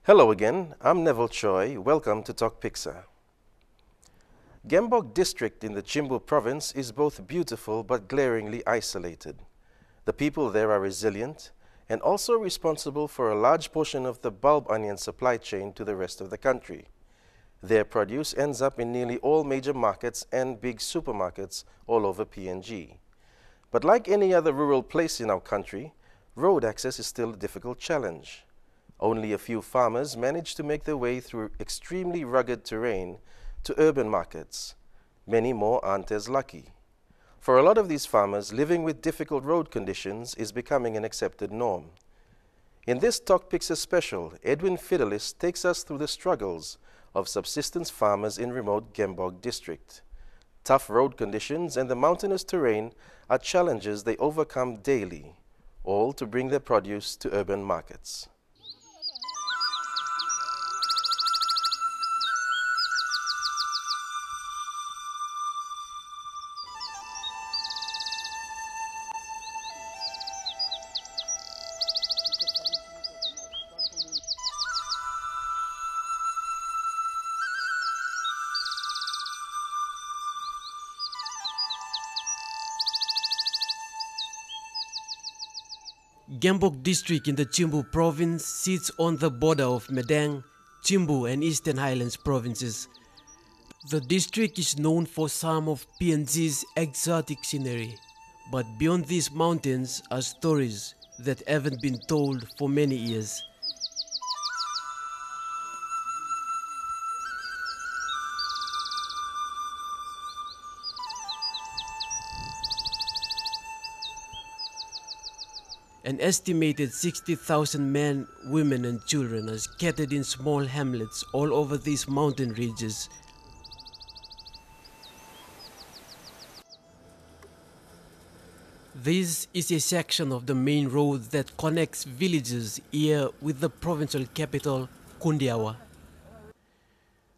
Hello again, I'm Neville Choi. Welcome to Tok Piksa. Gembok district in the Chimbu province is both beautiful but glaringly isolated. The people there are resilient and also responsible for a large portion of the bulb onion supply chain to the rest of the country. Their produce ends up in nearly all major markets and big supermarkets all over PNG. But like any other rural place in our country, road access is still a difficult challenge. Only a few farmers manage to make their way through extremely rugged terrain to urban markets. Many more aren't as lucky. For a lot of these farmers, living with difficult road conditions is becoming an accepted norm. In this Tok Piksa special, Edwin Fidelis takes us through the struggles of subsistence farmers in remote Gembok district. Tough road conditions and the mountainous terrain are challenges they overcome daily, all to bring their produce to urban markets. Gembok district in the Chimbu province sits on the border of Medang, Chimbu and Eastern Highlands provinces. The district is known for some of PNG's exotic scenery, but beyond these mountains are stories that haven't been told for many years. An estimated 60,000 men, women and children are scattered in small hamlets all over these mountain ridges. This is a section of the main road that connects villages here with the provincial capital, Kundiawa.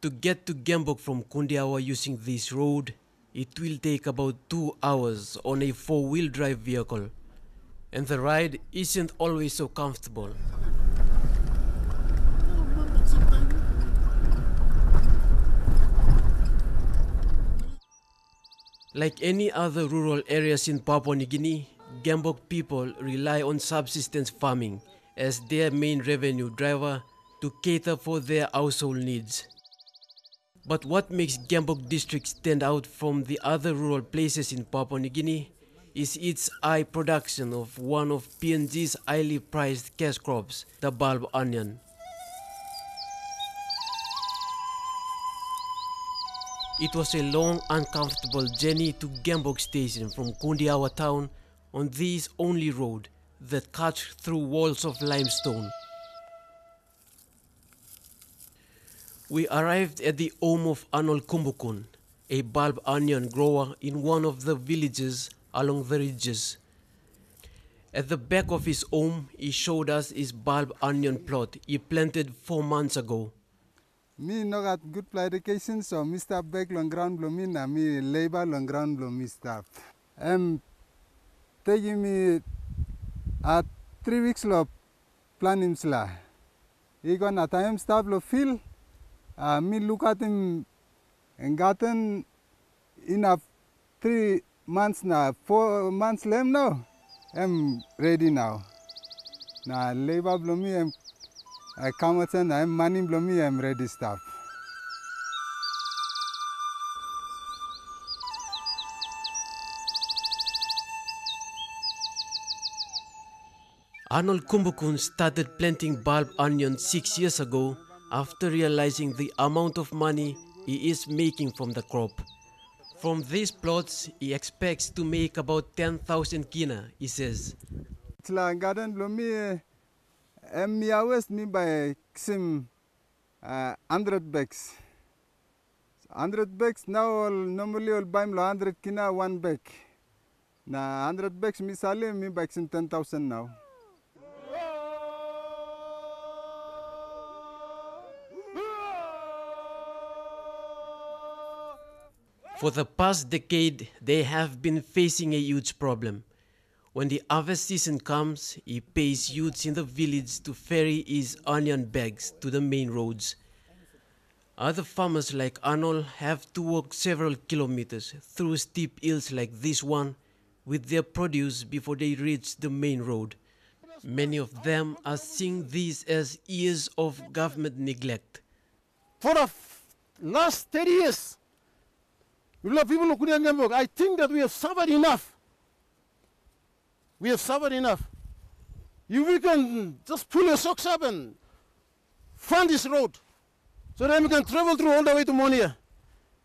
To get to Gembok from Kundiawa using this road, it will take about 2 hours on a 4-wheel drive vehicle. And the ride isn't always so comfortable. Like any other rural areas in Papua New Guinea, Gembok people rely on subsistence farming as their main revenue driver to cater for their household needs. But what makes Gembok district stand out from the other rural places in Papua New Guinea is its high production of one of PNG's highly prized cash crops, the bulb onion. It was a long, uncomfortable journey to Gembok station from Kundiawa town on this only road that cuts through walls of limestone. We arrived at the home of Anol Kumbukun, a bulb onion grower in one of the villages along the ridges. At the back of his home, he showed us his bulb onion plot he planted 4 months ago. Me no got good plantation, so me start back long ground blow me na me labor long ground blow me start. Taking me 3 weeks lo plan him sla. He gonna time start lo feel. Me look at him and gotten enough 3 months now, 4 months left now. I'm ready now. Now labor blow me, I come out and I'm money blow me, I'm ready stuff. Arnold Kumbukun started planting bulb onion 6 years ago after realizing the amount of money he is making from the crop. From these plots, he expects to make about 10,000 kina, he says. Garden blow me, me always me by some 100 bags. 100 bags now normally I'll buy 100 kina 1 bag. Now 100 bags me sale me buy some 10,000 now. For the past decade, they have been facing a huge problem. When the harvest season comes, he pays youths in the village to ferry his onion bags to the main roads. Other farmers like Arnold have to walk several kilometers through steep hills like this one with their produce before they reach the main road. Many of them are seeing this as years of government neglect. For the last 30 years, people who couldn't get work, I think that we have suffered enough. We have suffered enough. You can just pull your socks up and fund this road so that we can travel through all the way to Monia.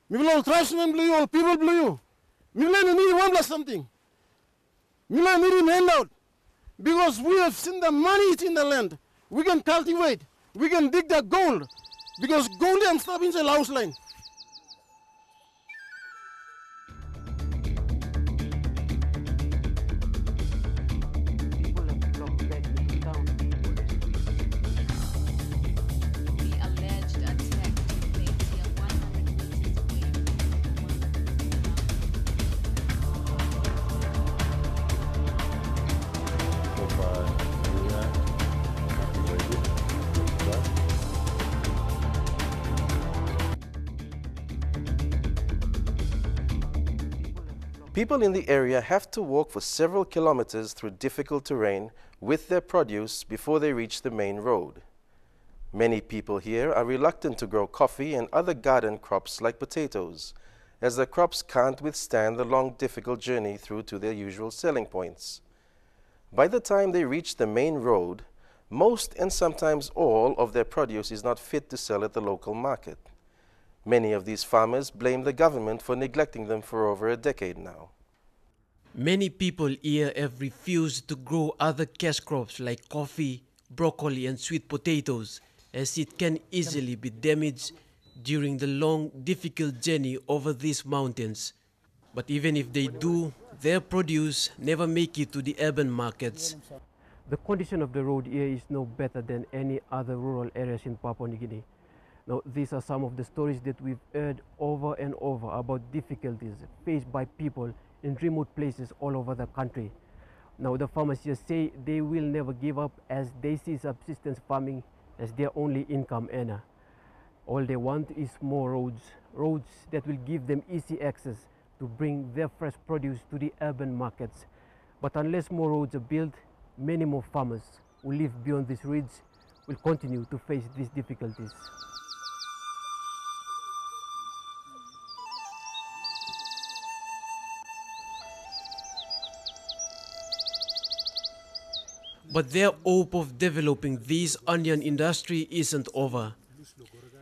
We will all tribesmen blue you, all people blue you. We will need one plus something. We will need him handout because we have seen the money is in the land. We can cultivate. We can dig the gold because gold and stuff in the house line. People in the area have to walk for several kilometers through difficult terrain with their produce before they reach the main road. Many people here are reluctant to grow coffee and other garden crops like potatoes, as the crops can't withstand the long, difficult journey through to their usual selling points. By the time they reach the main road, most and sometimes all of their produce is not fit to sell at the local market. Many of these farmers blame the government for neglecting them for over a decade now. Many people here have refused to grow other cash crops like coffee, broccoli and sweet potatoes, as it can easily be damaged during the long, difficult journey over these mountains. But even if they do, their produce never make it to the urban markets. The condition of the road here is no better than any other rural areas in Papua New Guinea. Now, these are some of the stories that we've heard over and over about difficulties faced by people in remote places all over the country. Now, the farmers here say they will never give up as they see subsistence farming as their only income earner. All they want is more roads that will give them easy access to bring their fresh produce to the urban markets. But unless more roads are built, many more farmers who live beyond these ridges will continue to face these difficulties. But their hope of developing this onion industry isn't over.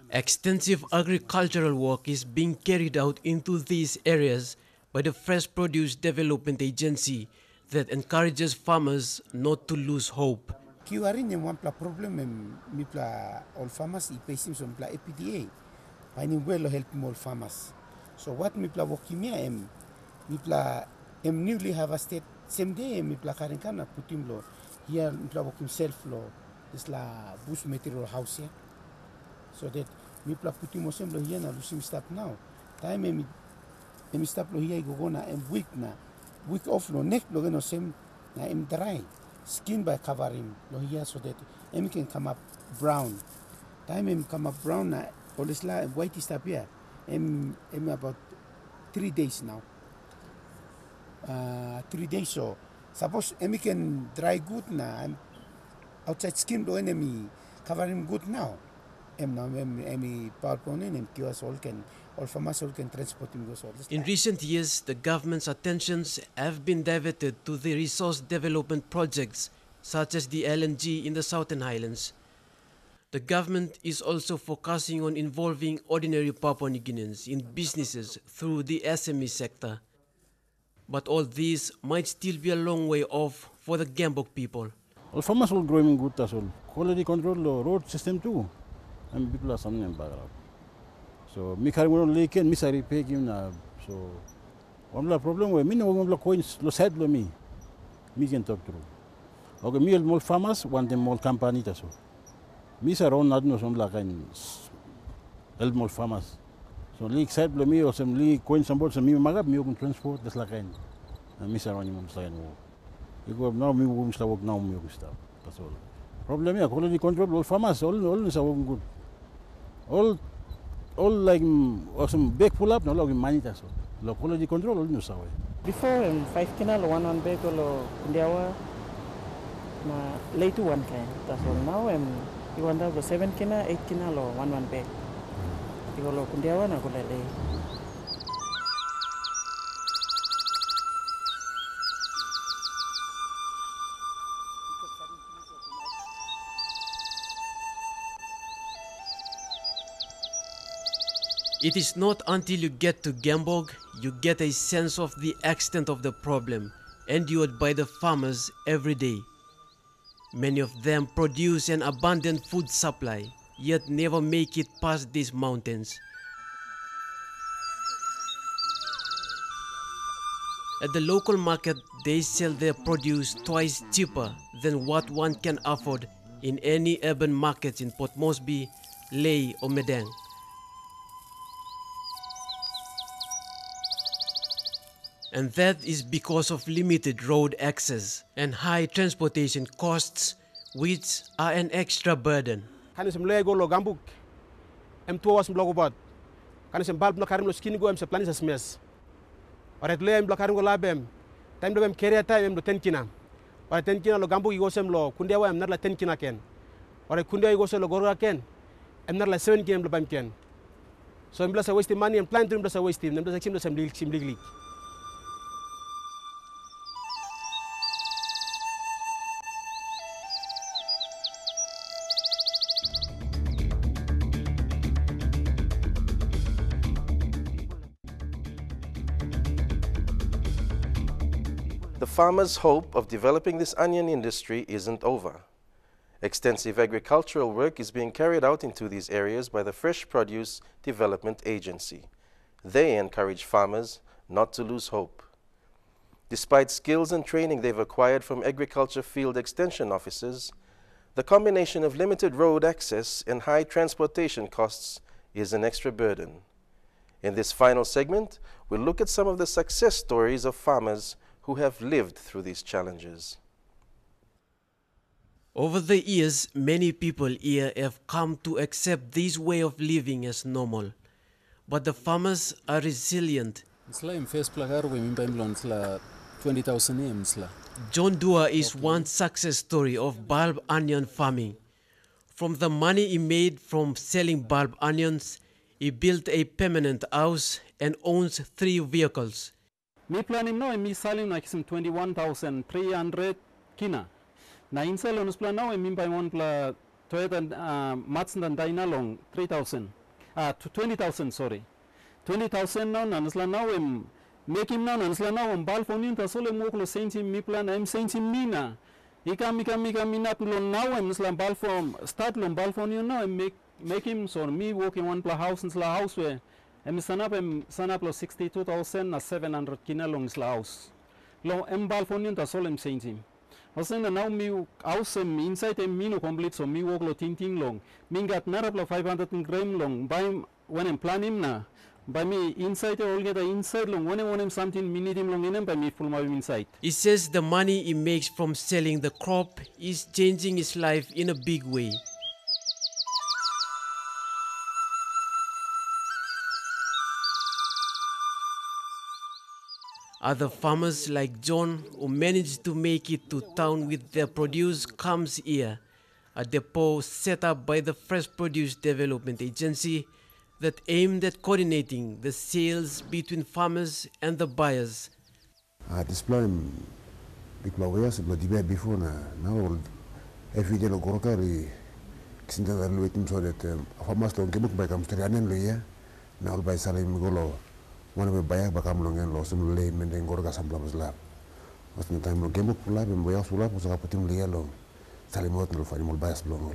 Extensive agricultural work is being carried out into these areas by the Fresh Produce Development Agency that encourages farmers not to lose hope. Kiwarin yung wampla problem mipla all farmers ipesim so mipla EPDA. Painin well help all farmers. So what mipla wokimia mipla newly harvested same day mipla karinkana putim lo here mipla wokim self lo is la bush material house here. So that mipla putim osem lo here na lusim stop now. Time emi stop lo here go na week off lo neck lo geno sem na dry. Skin by covering lo here so that em can come up brown. Time em come up brown na olisla white is up here. Em about 3 days now. 3 days so suppose em can dry good na outside skin lo enemy covering good now. Em PowerPoint em QS all farmers all can transport him goes all. In recent years, the government's attentions have been diverted to the resource development projects such as the LNG in the Southern Highlands. The government is also focusing on involving ordinary Papua New Guineans in businesses through the SME sector. But all this might still be a long way off for the Gambok people. All farmers will grow in good as well. Quality control road system too. And people are something in background. So me carry on lake and me sorry pay him na so one la problem we me no one la coins lo said lo me can talk through. Okay, me more farmers want them more company so. Me say around not no some la kind help more farmers. So lake said lo me or some lake coins some board some me magab me can transport this la kind. And me say around him say no. Iko now me will start work now me will start. That's all. Problem here, quality control all farmers all is working good. All like some big pull up no log money that's all. Lo quality control all news away. Before 5 kina lo one bag lo kundiawa na late one kind. That's all. Now you want to 7 kina 8 kina lo one bag. Iko lo kundiawa na kulele. It is not until you get to Gembog you get a sense of the extent of the problem endured by the farmers every day. Many of them produce an abundant food supply, yet never make it past these mountains. At the local market, they sell their produce twice cheaper than what one can afford in any urban markets in Port Moresby, Lae or Medang. And that is because of limited road access and high transportation costs, which are an extra burden. Kan sem lego lo gambuk em tuwas blogo bad kan sem balb na karim lo skin go em se planis smes oret le em blakarim go labem time do em keria time em do 10 kina ore 10 kina lo gambuk go sem lo kunde wa em nar la 10 kina ken ore kunde go sem lo gorga ken em nar la 7 kina lo bam ken so em blasa waste money em plan trim blasa waste em blasa kim do sem lig The farmers' hope of developing this onion industry isn't over. Extensive agricultural work is being carried out into these areas by the Fresh Produce Development Agency. They encourage farmers not to lose hope. Despite skills and training they've acquired from agriculture field extension officers, the combination of limited road access and high transportation costs is an extra burden. In this final segment, we'll look at some of the success stories of farmers who have lived through these challenges. Over the years, many people here have come to accept this way of living as normal. But the farmers are resilient. John Dua is one success story of bulb onion farming. From the money he made from selling bulb onions, he built a permanent house and owns 3 vehicles. Me planning now, me selling like some 21,300 kina. Na insel on plan now, me buy one pla Toyota Matson and Dina long 3,000. To 20,000, sorry. 20,000 now, and sla now make him now, and sla now balfonin ta sole moklo saint me plan I'm saint mina. Ika mika mina pilon now and sla balform start lon balfonin now and make him so me walking one pla house and sla house where em sanap lo 62,700 kina long sla house. Lo em balfonin ta sole saint him. Also now me house inside em mino complete so me walk lo ting long. Mingat narap 500 gram long by when I'm planning na. By me inside all get inside long when I'm something minute long in by me full my inside. He says the money he makes from selling the crop is changing his life in a big way. Other farmers like John, who managed to make it to town with their produce, comes here, a depot set up by the Fresh Produce Development Agency that aimed at coordinating the sales between farmers and the buyers. This plan, big lawyers, but the before now, every day, Gorokari, Xinda waiting so that farmers don't get book by Camstarian lawyer, now by Salim Golo. One of the buyer become long and lost some lame and then Gorga some blabs lab. Was the time game book lab and Boyas Lab was a putting yellow. Salimot no for animal bias long.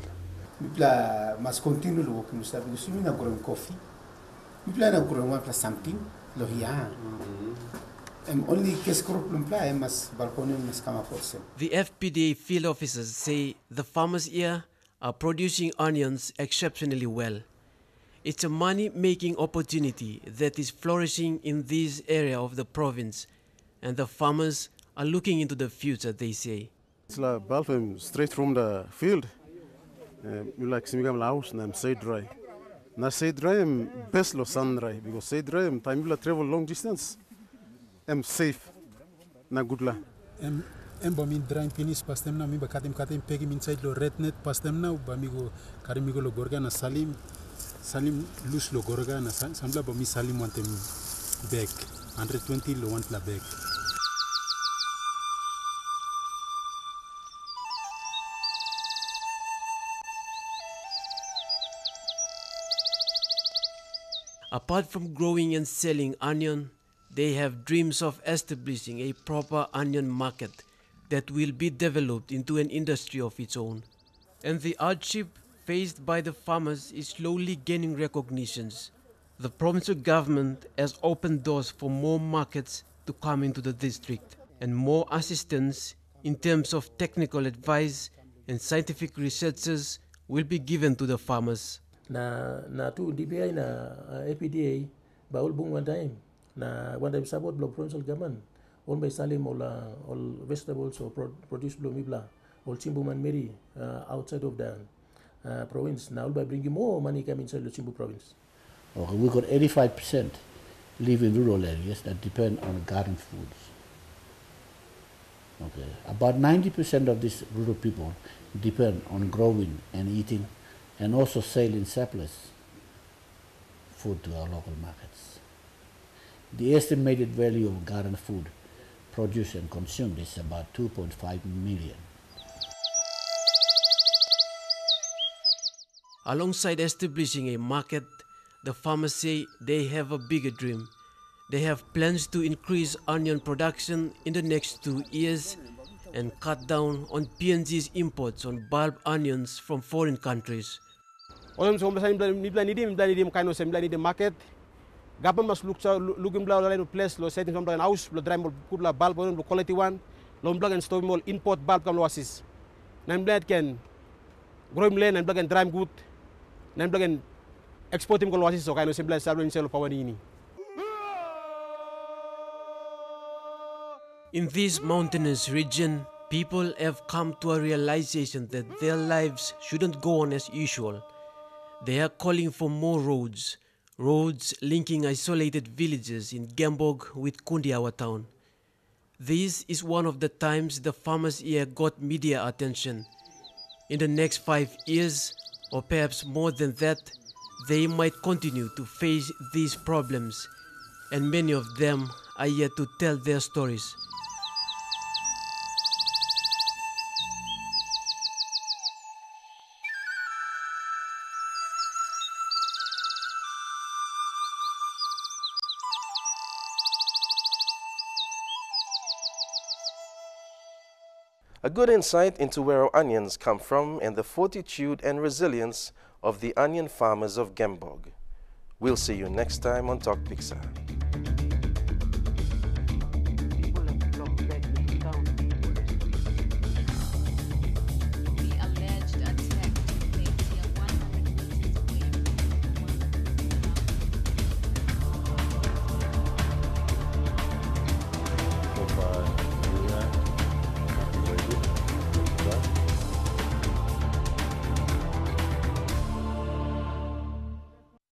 People must continue to work in the because you are growing coffee. People are growing one plus something. Lohia. Only case problem play must balcony must come up also. The FPDA field officers say the farmers here are producing onions exceptionally well. It's a money-making opportunity that is flourishing in this area of the province, and the farmers are looking into the future, they say. It's like bulb straight from the field. You like simigam house and I'm say dry. Na say dry I'm best lo sun dry because say dry I'm time will travel long distance. I'm safe. Na good la. Em ba min dry finish pastem na mi ba katim pegi min side lo red net pastem na ba mi go karim mi go lo gorga na salim lose lo gorga na samla ba mi salim wantem bag 120 lo want la bag. Apart from growing and selling onion, they have dreams of establishing a proper onion market that will be developed into an industry of its own. And the hardship faced by the farmers is slowly gaining recognitions. The provincial government has opened doors for more markets to come into the district and more assistance in terms of technical advice and scientific researches will be given to the farmers. Na tu DPI na APDA baul bung one time support block provincial government all by salim all vegetables or produce blomibla all Chimbu man Mary outside of the province now by bringing more money come inside the Chimbu province. Okay, we got 85% live in rural areas that depend on garden foods. Okay, about 90% of these rural people depend on growing and eating and also selling surplus food to our local markets. The estimated value of garden food produced and consumed is about 2.5 million. Alongside establishing a market, the farmers say they have a bigger dream. They have plans to increase onion production in the next 2 years and cut down on PNG's imports on bulb onions from foreign countries. Market. Government must look in place, lo setting from the house, lo dry good la bulb lo quality one, lo plug and store more import bulb kam lo assist. Nan blad can grow land and plug and dry good. Nan plug and export him ko lo assist so kaino simple salvo in sell power ini. In this mountainous region, people have come to a realization that their lives shouldn't go on as usual. They are calling for more roads linking isolated villages in Gembog with Kundiawa town. This is one of the times the farmers here got media attention. In the next 5 years, or perhaps more than that, they might continue to face these problems, and many of them are yet to tell their stories. A good insight into where our onions come from and the fortitude and resilience of the onion farmers of Gembog. We'll see you next time on Tok Piksa.